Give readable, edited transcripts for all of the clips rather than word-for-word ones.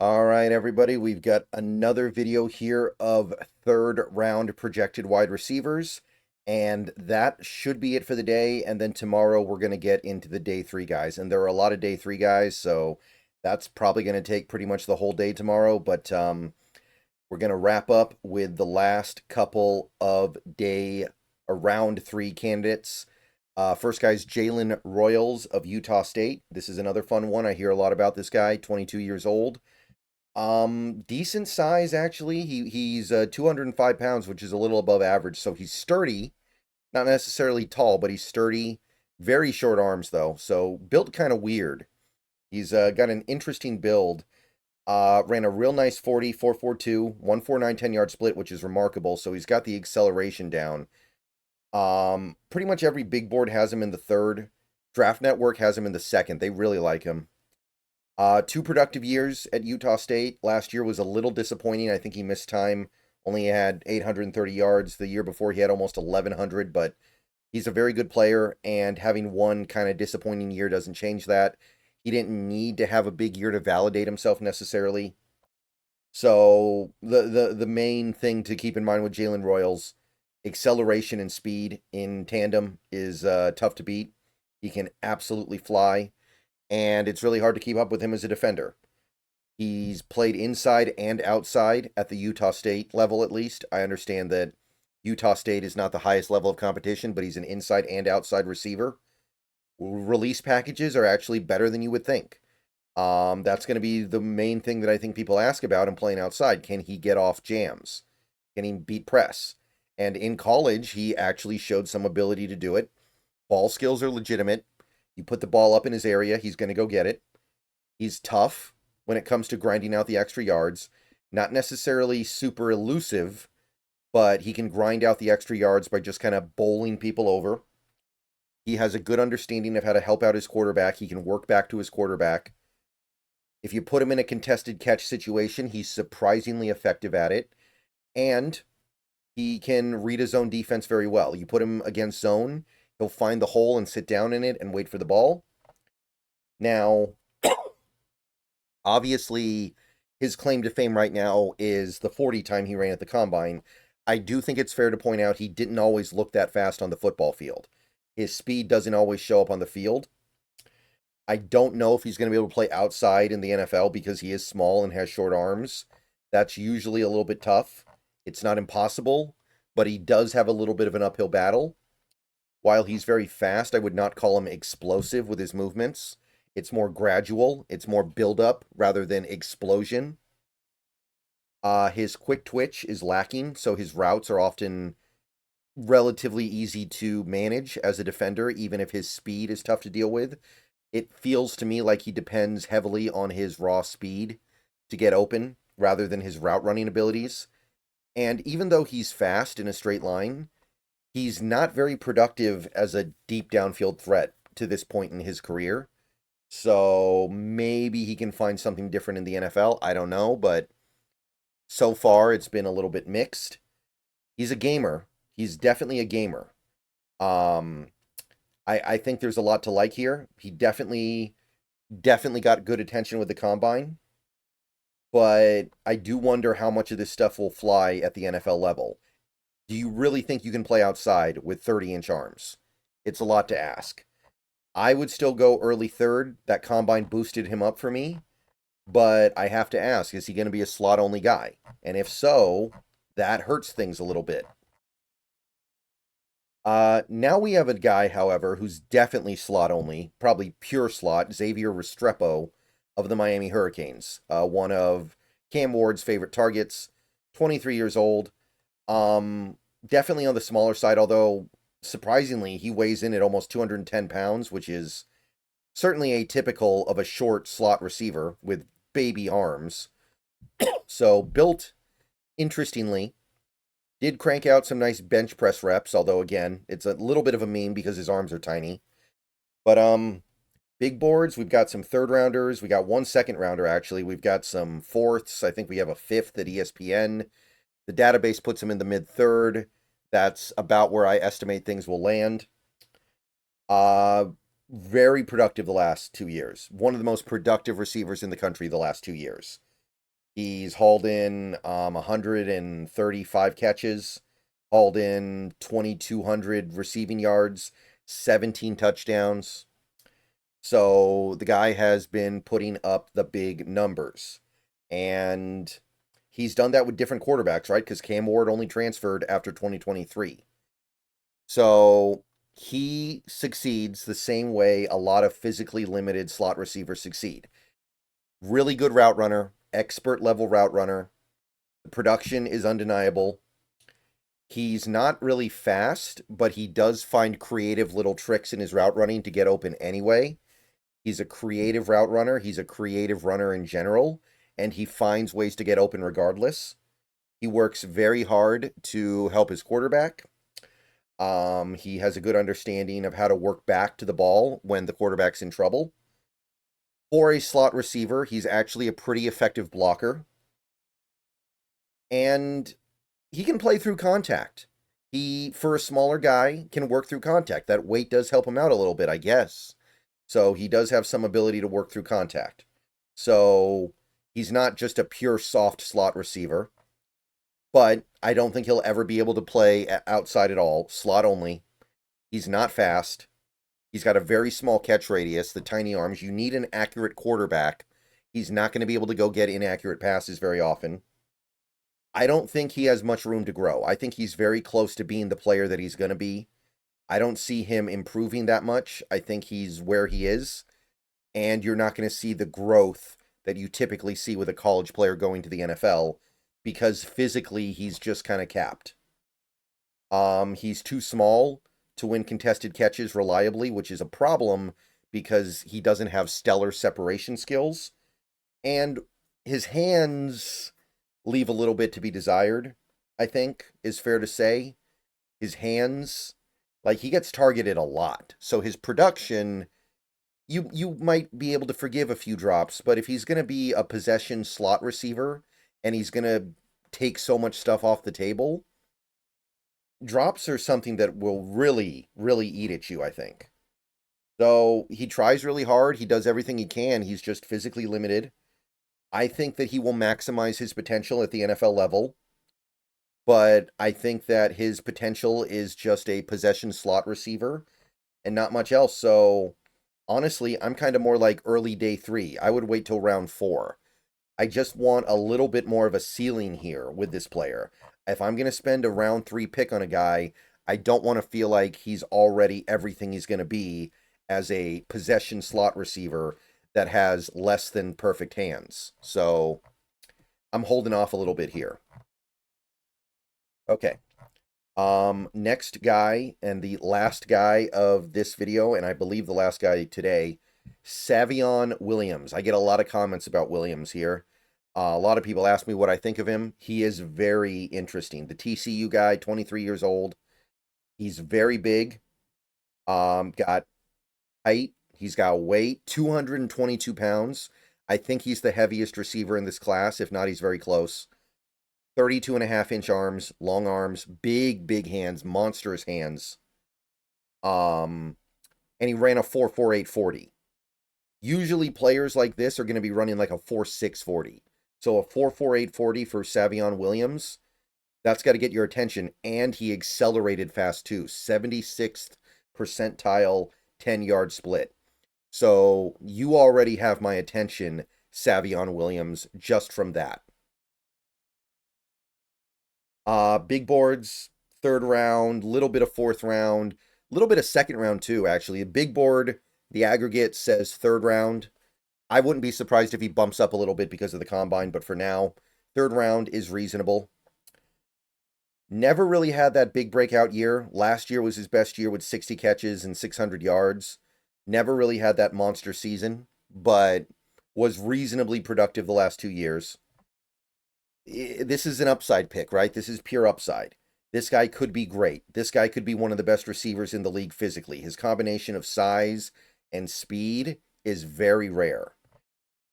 All right, everybody, we've got another video here of third round projected wide receivers, and that should be it for the day. And then tomorrow we're going to get into the day three guys, and there are a lot of day three guys, so that's probably going to take pretty much the whole day tomorrow. But we're going to wrap up with the last couple of day round three candidates. First guy's Jalen Royals of Utah State. This is another fun one. I hear a lot about this guy, 22 years old. Decent size actually. He's 205 pounds, which is a little above average. So he's sturdy, not necessarily tall, but he's sturdy. Very short arms though, so built kind of weird. He's got an interesting build. Ran a real nice 40, 4.42, 1.49 10-yard split, which is remarkable. So he's got the acceleration down. Pretty much every big board has him in the third. Draft Network has him in the second. They really like him. Two productive years at Utah State. Last year was a little disappointing. I think he missed time. Only had 830 yards. The year before he had almost 1,100, but he's a very good player, and having one kind of disappointing year doesn't change that. He didn't need to have a big year to validate himself necessarily. So the main thing to keep in mind with Jalen Royals, acceleration and speed in tandem is tough to beat. He can absolutely fly, and it's really hard to keep up with him as a defender. He's played inside and outside at the Utah State level, at least. I understand that Utah State is not the highest level of competition, but he's an inside and outside receiver. Release packages are actually better than you would think. That's going to be the main thing that I think people ask about him playing outside. Can he get off jams? Can he beat press? And in college, he actually showed some ability to do it. Ball skills are legitimate. You put the ball up in his area, he's going to go get it. He's tough when it comes to grinding out the extra yards. Not necessarily super elusive, but he can grind out the extra yards by just kind of bowling people over. He has a good understanding of how to help out his quarterback. He can work back to his quarterback. If you put him in a contested catch situation, he's surprisingly effective at it. And he can read his own defense very well. You put him against zone, he'll find the hole and sit down in it and wait for the ball. Now, obviously, his claim to fame right now is the 40 time he ran at the combine. I do think it's fair to point out he didn't always look that fast on the football field. His speed doesn't always show up on the field. I don't know if he's going to be able to play outside in the NFL because he is small and has short arms. That's usually a little bit tough. It's not impossible, but he does have a little bit of an uphill battle. While he's very fast, I would not call him explosive with his movements. It's more gradual. It's more build-up rather than explosion. His quick twitch is lacking, so his routes are often relatively easy to manage as a defender, even if his speed is tough to deal with. It feels to me like he depends heavily on his raw speed to get open rather than his route running abilities. And even though he's fast in a straight line, he's not very productive as a deep downfield threat to this point in his career. So maybe he can find something different in the NFL. I don't know, but so far it's been a little bit mixed. He's a gamer. He's definitely a gamer. I think there's a lot to like here. He definitely got good attention with the combine, but I do wonder how much of this stuff will fly at the NFL level. Do you really think you can play outside with 30-inch arms? It's a lot to ask. I would still go early third. That combine boosted him up for me, but I have to ask, is he going to be a slot-only guy? And if so, that hurts things a little bit. Now we have a guy, however, who's definitely slot only, probably pure slot, Xavier Restrepo of the Miami Hurricanes. One of Cam Ward's favorite targets, 23 years old. Definitely on the smaller side, although surprisingly, he weighs in at almost 210 pounds, which is certainly atypical of a short slot receiver with baby arms. So built interestingly. Did crank out some nice bench press reps, although again, it's a little bit of a meme because his arms are tiny. But big boards, we've got some third rounders, we got one second rounder actually, we've got some fourths, I think we have a fifth at ESPN. The database puts him in the mid third. That's about where I estimate things will land. Very productive the last 2 years. One of the most productive receivers in the country the last 2 years. He's hauled in 135 catches, hauled in 2,200 receiving yards, 17 touchdowns. So the guy has been putting up the big numbers. And he's done that with different quarterbacks, right? Because Cam Ward only transferred after 2023. So he succeeds the same way a lot of physically limited slot receivers succeed. Really good route runner, expert level route runner. The production is undeniable. He's not really fast, but he does find creative little tricks in his route running to get open anyway. He's a creative route runner. He's a creative runner in general, and he finds ways to get open regardless. He works very hard to help his quarterback. He has a good understanding of how to work back to the ball when the quarterback's in trouble. For a slot receiver, he's actually a pretty effective blocker. And he can play through contact. He, for a smaller guy, can work through contact. That weight does help him out a little bit, I guess. So he does have some ability to work through contact. So he's not just a pure soft slot receiver. But I don't think he'll ever be able to play outside at all. Slot only. He's not fast. He's got a very small catch radius, the tiny arms. You need an accurate quarterback. He's not going to be able to go get inaccurate passes very often. I don't think he has much room to grow. I think he's very close to being the player that he's going to be. I don't see him improving that much. I think he's where he is. And you're not going to see the growth that you typically see with a college player going to the NFL because physically he's just kind of capped. He's too small to win contested catches reliably, which is a problem because he doesn't have stellar separation skills. And his hands leave a little bit to be desired, I think, is fair to say. His hands, like, he gets targeted a lot. So his production, you might be able to forgive a few drops, but if he's going to be a possession slot receiver and he's going to take so much stuff off the table, drops are something that will really, really eat at you, I think. So he tries really hard. He does everything he can. He's just physically limited. I think that he will maximize his potential at the NFL level, but I think that his potential is just a possession slot receiver and not much else. So honestly, I'm kind of more like early day 3. I would wait till round 4. I just want a little bit more of a ceiling here with this player. If I'm going to spend a round 3 pick on a guy, I don't want to feel like he's already everything he's going to be as a possession slot receiver that has less than perfect hands. So I'm holding off a little bit here. Okay. Next guy and the last guy of this video, and I believe the last guy today, Savion Williams. I get a lot of comments about Williams here. A lot of people ask me what I think of him. He is very interesting. The TCU guy, 23 years old. He's very big. Got height. He's got weight, 222 pounds. I think he's the heaviest receiver in this class. If not, he's very close. 32.5-inch arms, long arms, big, big hands, monstrous hands. And he ran a 4.48 40. Usually players like this are going to be running like a 4.6 40. So a 4.48 40 for Savion Williams, that's got to get your attention. And he accelerated fast too. 76th percentile 10-yard split. So you already have my attention, Savion Williams, just from that. Big boards, 3rd round, little bit of 4th round, little bit of 2nd round too, actually. A big board, the aggregate says 3rd round. I wouldn't be surprised if he bumps up a little bit because of the combine, but for now, 3rd round is reasonable. Never really had that big breakout year. Last year was his best year with 60 catches and 600 yards. Never really had that monster season, but was reasonably productive the last 2 years. This is an upside pick, right? This is pure upside. This guy could be great. This guy could be one of the best receivers in the league physically. His combination of size and speed is very rare.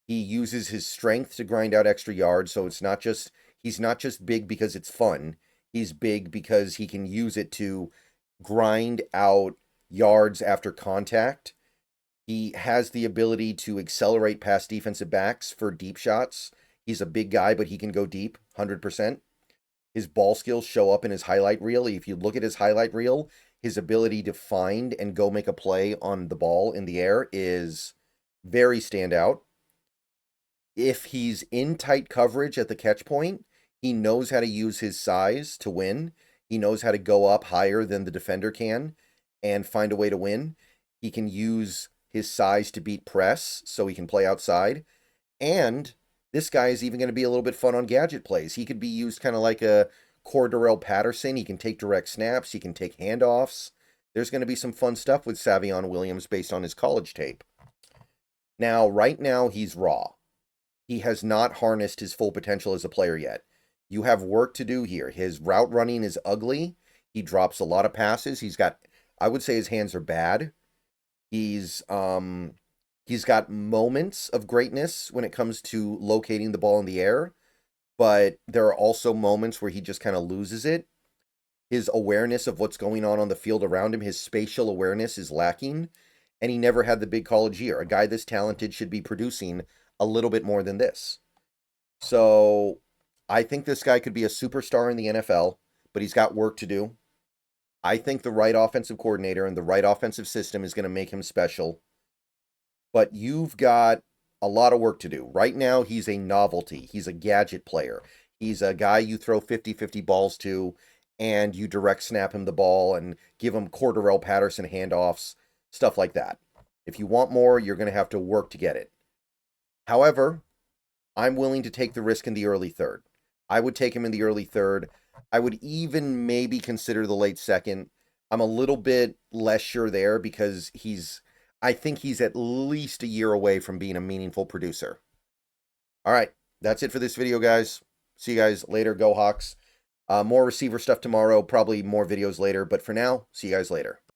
He uses his strength to grind out extra yards, so he's not just big because it's fun. He's big because he can use it to grind out yards after contact. He has the ability to accelerate past defensive backs for deep shots. He's a big guy, but he can go deep, 100%. His ball skills show up in his highlight reel. If you look at his highlight reel, his ability to find and go make a play on the ball in the air is very standout. If he's in tight coverage at the catch point, he knows how to use his size to win. He knows how to go up higher than the defender can and find a way to win. He can use his size to beat press so he can play outside. And this guy is even going to be a little bit fun on gadget plays. He could be used kind of like a Cordarrelle Patterson. He can take direct snaps. He can take handoffs. There's going to be some fun stuff with Savion Williams based on his college tape. Now, right now, he's raw. He has not harnessed his full potential as a player yet. You have work to do here. His route running is ugly. He drops a lot of passes. I would say his hands are bad. He's got moments of greatness when it comes to locating the ball in the air, but there are also moments where he just kind of loses it. His awareness of what's going on the field around him, his spatial awareness is lacking, and he never had the big college year. A guy this talented should be producing a little bit more than this. So I think this guy could be a superstar in the NFL, but he's got work to do. I think the right offensive coordinator and the right offensive system is going to make him special. But you've got a lot of work to do. Right now, he's a novelty. He's a gadget player. He's a guy you throw 50-50 balls to, and you direct snap him the ball and give him Cordarrelle Patterson handoffs, stuff like that. If you want more, you're going to have to work to get it. However, I'm willing to take the risk in the early third. I would take him in the early third. I would even maybe consider the late second. I'm a little bit less sure there because I think he's at least a year away from being a meaningful producer. All right, that's it for this video, guys. See you guys later. Go Hawks. More receiver stuff tomorrow, probably more videos later. But for now, see you guys later.